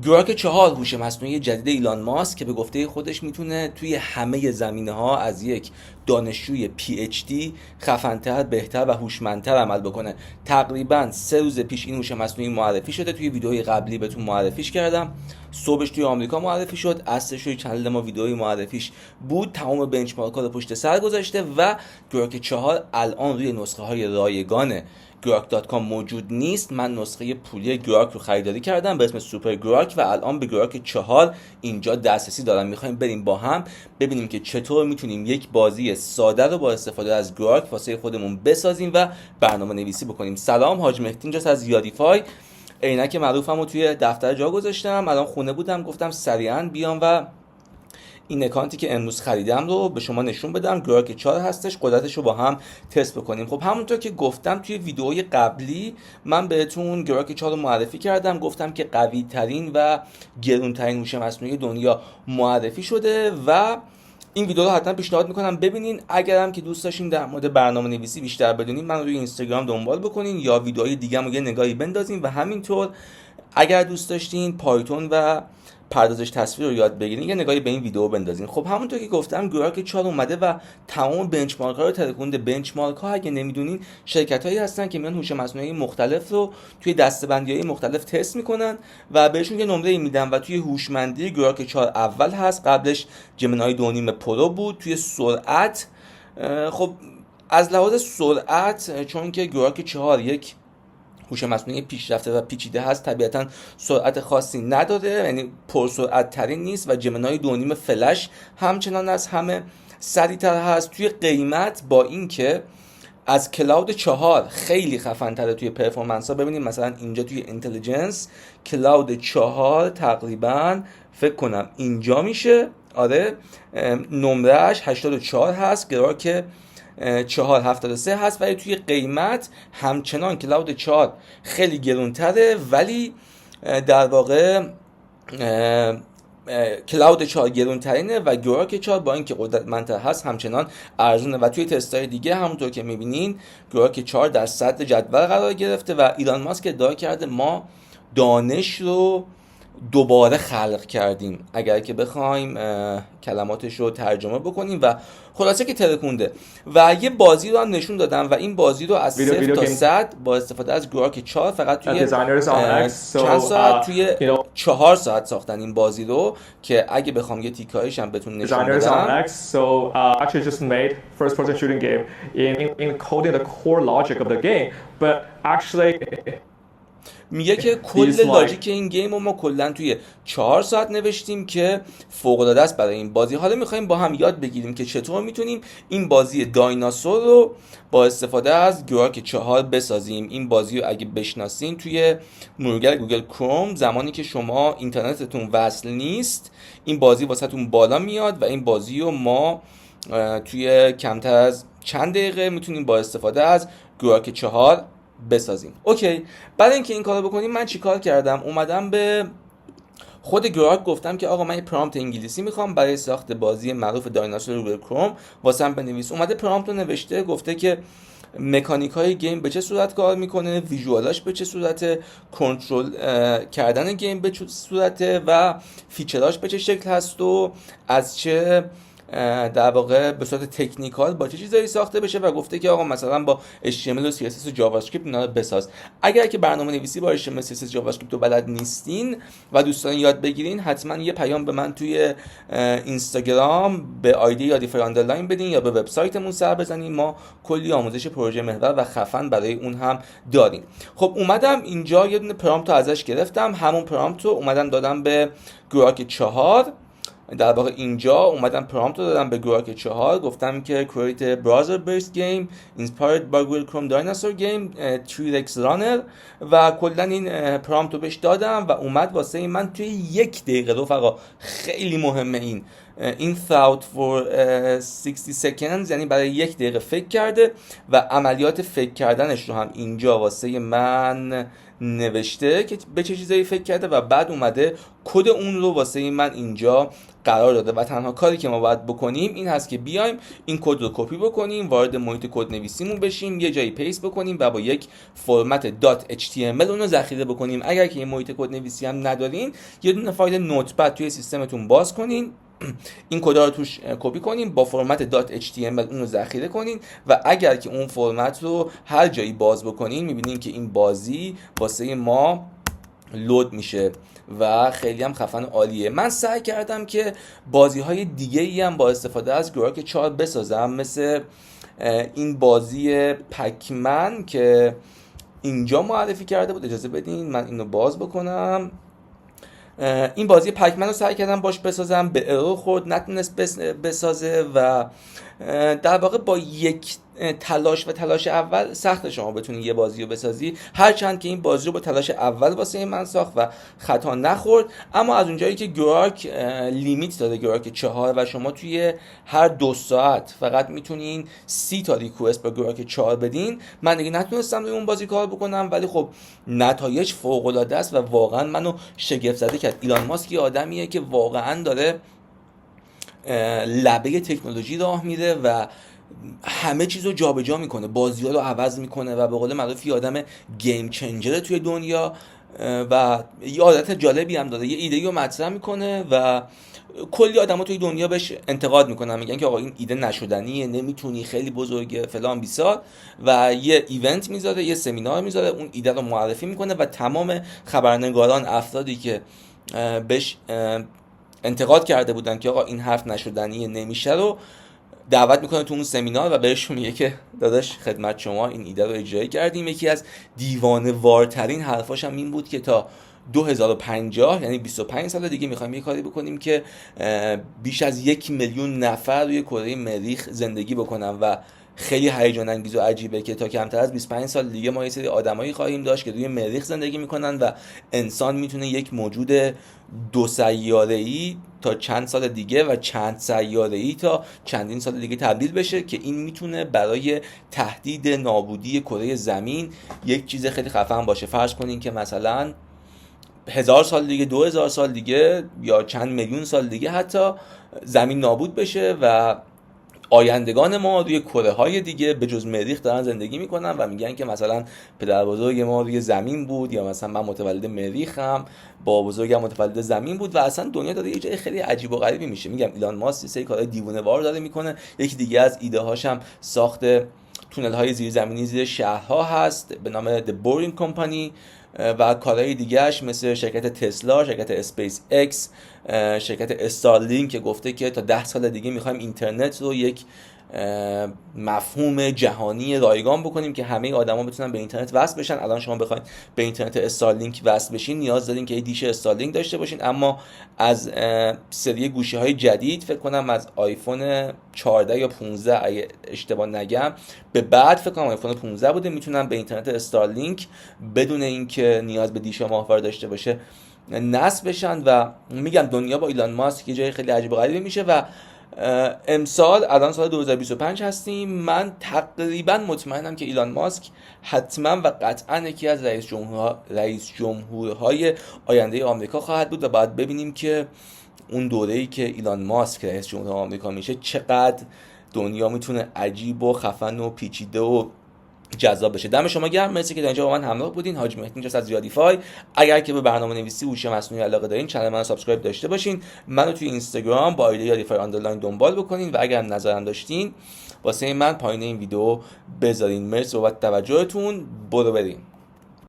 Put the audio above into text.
گراک 4 هوش مصنوعی جدید ایلان ماسک که به گفته خودش میتونه توی همه زمینه ها از یک دانشجوی پی اچ دی خفنتر، بهتر و هوشمندتر عمل بکنه. تقریبا 3 روز پیش این هوش مصنوعی معرفی شده، توی ویدئوی قبلی بهتون معرفیش کردم. صبحش توی آمریکا معرفی شد، عصرش روی کانال ما ویدئوی معرفیش بود. تمام بنچمارک ها رو پشت سر گذاشته و گراک 4 الان روی نسخه های رایگان گراک.com موجود نیست. من نسخه پولی گراک رو خریداری کردم به اسم سوپر گراک و الان به گراک 4 اینجا دسترسی دارم. میخوایم بریم با هم ببینیم که چطور میتونیم یک بازی ساده رو با استفاده از گراک واسه خودمون بسازیم و برنامه نویسی بکنیم. سلام، حاج مهدی اینجاست از یادیفای. عینک معروفم رو توی دفتر جا گذاشتم، الان خونه بودم گفتم سریعا بیام و این اکانتی که امروز خریدم رو به شما نشون بدم. گراک 4 هستش، قدرتش رو با هم تست بکنیم. خب همونطور که گفتم توی ویدئوی قبلی من بهتون گراک 4 رو معرفی کردم، گفتم که قوی ترین و گرون ترین هوش مصنوعی دنیا معرفی شده و این ویدیو رو حتما پیشنهاد میکنم ببینین. اگرم که دوست داشتین در مورد برنامه نویسی بیشتر بدونین من روی اینستاگرام دنبال بکنین یا ویدیوهای دیگه رو یه نگاهی بندازین و همینطور اگر دوست داشتین پایتون و پردازش تصویر رو یاد بگیرین یه نگاهی به این ویدیو بندازین. خب همونطور که گفتم گراک 4 اومده و تمام بنچمارک ها رو ترکونده. بنچمارک ها اگه نمیدونین شرکت هایی هستن که میان هوش مصنوعی مختلف رو توی دسته‌بندی های مختلف تست میکنن و بهشون یه نمره میدن و توی هوشمندی گراک 4 اول هست، قبلش جمنای 2.5 پرو بود. توی سرعت خب از لحاظ سرعت چون که گراک 4 یک هوش مصنوعی پیشرفته و پیچیده هست طبیعتا سرعت خاصی نداره، یعنی پرسرعت ترین نیست و جمنای 2.5 فلش همچنان از همه سریعتر هست. توی قیمت با اینکه از کلاود 4 خیلی خفن تره توی پرفورمنس ها. ببینید مثلا اینجا توی اینتلیجنس کلاود 4 تقریبا فکر کنم اینجا میشه، آره نمرهش 84 هست، گراک 473 هست، ولی توی قیمت همچنان کلاود 4 خیلی گرونتره ولی در واقع کلاود 4 گرونترینه و گراک 4 با اینکه قدرتمندتر هست همچنان ارزونه و توی تست‌های دیگه همونطور که میبینین گراک 4 در صدر جدول قرار گرفته و ایلان ماسک ادعا کرده ما دانش رو دوباره خلق کردیم، اگر که بخوایم کلماتش رو ترجمه بکنیم و خلاصه که ترکونده. و یه بازی رو هم نشون دادم و این بازی رو از 0 تا 100 با استفاده از گراک 4 فقط توی چند ساعت توی 4 ساعت ساختن این بازی رو که اگه بخوام یه تیکایش هم بهتون نشون بدم. So actually just made first person shooting game in coding the core logic of the game but actually میگه که کل لاجیک این گیم رو ما کلا توی 4 ساعت نوشتیم که فوق العاده است برای این بازی. حالا میخوایم با هم یاد بگیریم که چطور میتونیم این بازی دایناسور رو با استفاده از گراک 4 بسازیم. این بازی رو اگه بشناسین توی مرورگر گوگل کروم زمانی که شما اینترنتتون وصل نیست این بازی واسهتون بالا میاد و این بازی رو ما توی کمتر از چند دقیقه میتونیم با استفاده از گراک 4 بسازیم. اوکی، بعد اینکه این کارو بکنیم من چیکار کردم؟ اومدم به خود گراک گفتم که آقا من یه پرامپت انگلیسی میخوام برای ساخت بازی معروف دایناسور گوگل کروم واسم بنویس. اومده پرامپت رو نوشته، گفته که مکانیک های گیم به چه صورت کار میکنه، ویژوالاش به چه صورت، کنترل کردن گیم به چه صورته و فیچراش به چه شکل هست و از چه در واقع به صورت تکنیکال با چه چیزایی ساخته بشه و گفته که آقا مثلا با HTML و CSS و جاوا اسکریپت اینا رو بساز. اگر که برنامه نویسی با HTML CSS جاوا اسکریپت رو بلد نیستین و دوستان یاد بگیرین حتما یه پیام به من توی اینستاگرام به آیدی یادیفای آندرلاین بدین یا به وبسایتمون سر بزنین، ما کلی آموزش پروژه محور و خفن برای اون هم داریم. خب اومدم اینجا یه دونه پرامپت رو ازش گرفتم، همون پرامپت رو اومدم دادم به گراک 4. در واقع اینجا اومدم پرامپت رو دادم به گراک 4، گفتم که create a browser based game inspired by Google Chrome dinosaur game T-Rex runner و کلا این پرامپت رو بهش دادم و اومد واسه من توی 1 دقیقه رفقا. خیلی مهمه این thought for 60 seconds، یعنی برای 1 دقیقه فکر کرده و عملیات فکر کردنش رو هم اینجا واسه من نوشته که به چه چیزایی فکر کرده و بعد اومده کد اون رو واسه من اینجا قرار داده و تنها کاری که ما باید بکنیم این هست که بیایم این کد رو کپی بکنیم، وارد محیط کد نویسیمون بشیم، یه جایی پیست بکنیم و با یک فرمت .html اون رو ذخیره بکنیم. اگر که این محیط کد نویسی هم ندارین، یه دونه فایل نوتپد توی سیستمتون باز کنین، این کدا رو توش کپی کنین، با فرمت .html اون رو ذخیره کنین و اگر که اون فرمت رو هر جایی باز بکنین میبینین که این بازی واسه ما لود میشه و خیلی هم خفن عالیه. من سعی کردم که بازی های دیگه ای هم با استفاده از گراک 4 بسازم، مثل این بازی پکمن که اینجا معرفی کرده بود. اجازه بدین من اینو باز بکنم. این بازی پکمن رو سعی کردم باش بسازم، به ارور خورد، نتونست بسازه و در واقع با یک تلاش اول سخت شما بتونید یه بازی رو بسازی، هرچند که این بازی رو با تلاش اول واسه من ساخت و خطا نخورد. اما از اونجایی که گراک لیمیت داره، گراک 4، و شما توی هر 2 ساعت فقط میتونین 30 تا ریکوست با گراک 4 بدین، من دیگه نتونستم روی اون بازی کار بکنم، ولی خب نتایج فوق العاده است و واقعا منو شگفت زده کرد. ایلان ماسک یه آدمیه که واقعا داره لبه تکنولوژی راه میره و همه چیز رو جابجا میکنه، بازی ها رو عوض میکنه و به قول معروف یه آدم گیم چنجره توی دنیا و یه عادت جالبی هم داره، یه ایده رو مطرح میکنه و کلی آدم ها توی دنیا بهش انتقاد میکنن، میگن که آقا این ایده نشدنیه، نمیتونی، خیلی بزرگه، فلان بیسار، و یه ایونت میذاره، یه سمینار میذاره، اون ایده رو معرفی میکنه و تمام خبرنگاران، افرادی که بهش انتقاد کرده بودن که آقا این حرف نشدنیه، نمیشه، رو دعوت میکنه تو اون سمینار و بهشون میگه که داداش خدمت شما این ایده رو اجرایی کردیم. یکی از دیوانه وارترین حرفاش هم این بود که تا 2050 یعنی 25 سال دیگه میخوایم یه کاری بکنیم که بیش از 1 میلیون نفر روی کره مریخ زندگی بکنن و خیلی هیجان انگیز و عجیبه که تا کمتر از 25 سال دیگه ما یه سری آدمایی خواهیم داشت که روی مریخ زندگی میکنن و انسان میتونه یک موجود 2 سیاره‌ای تا چند سال دیگه و چند سیاره‌ای تا چندین سال دیگه تبدیل بشه، که این میتونه برای تهدید نابودی کره زمین یک چیز خیلی خفن باشه. فرض کنین که مثلا 1000 سال دیگه، 2000 سال دیگه یا چند میلیون سال دیگه حتی زمین نابود بشه و آیندگان ما روی کره های دیگه به جز مریخ دارن زندگی میکنن و میگن که مثلا پدر بزرگ ما روی زمین بود، یا مثلا من متولد مریخم، با بزرگم متولد زمین بود و اصلا دنیا داره یه جای خیلی عجیب و غریبی میشه. میگم ایلان ماسک یه سری کارهای دیوونه وار داره میکنه. یکی دیگه از ایده هاشم ساخت تونل های زیرزمینی زیر شهرها هست به نام The Boring Company و کارهای دیگهش مثل شرکت تسلا، شرکت اسپیس اکس، شرکت استارلینک که گفته که تا 10 سال دیگه میخوایم اینترنت رو یک مفهوم جهانی رایگان بکنیم که همه آدما بتونن به اینترنت وصل بشن. الان شما بخواید به اینترنت استارلینک وصل بشین نیاز دارین که یه دیش استارلینک داشته باشین، اما از سری گوشی‌های جدید فکر کنم از آیفون 14 یا 15 اگه اشتباه نگم به بعد، فکر کنم آیفون 15 بوده، میتونن به اینترنت استارلینک بدون اینکه نیاز به دیش ماهواره داشته باشه نصب بشن. و میگم دنیا با ایلان ماسک یه جای خیلی عجیب و غریبی میشه و امسال الان سال 2025 هستیم، من تقریبا مطمئنم که ایلان ماسک حتما و قطعا یکی از رئیس جمهورهای آینده آمریکا خواهد بود و باید ببینیم که اون دوره‌ای که ایلان ماسک رئیس جمهور آمریکا میشه چقدر دنیا میتونه عجیب و خفن و پیچیده و جذاب بشه. دم شما گرم، مرسی که تا اینجا با من همراه بودین. حاج مهدی اینجاست از یادیفای. اگر که به برنامه‌نویسی هوش مصنوعی علاقه دارین کانال منو سابسکرایب داشته باشین، منو توی اینستاگرام با آیدی یادیفای آندرلاین دنبال بکنین و اگر نظرم داشتین واسه من پایین این ویدیو بذارین. مرسی بابت توجهتون. بریم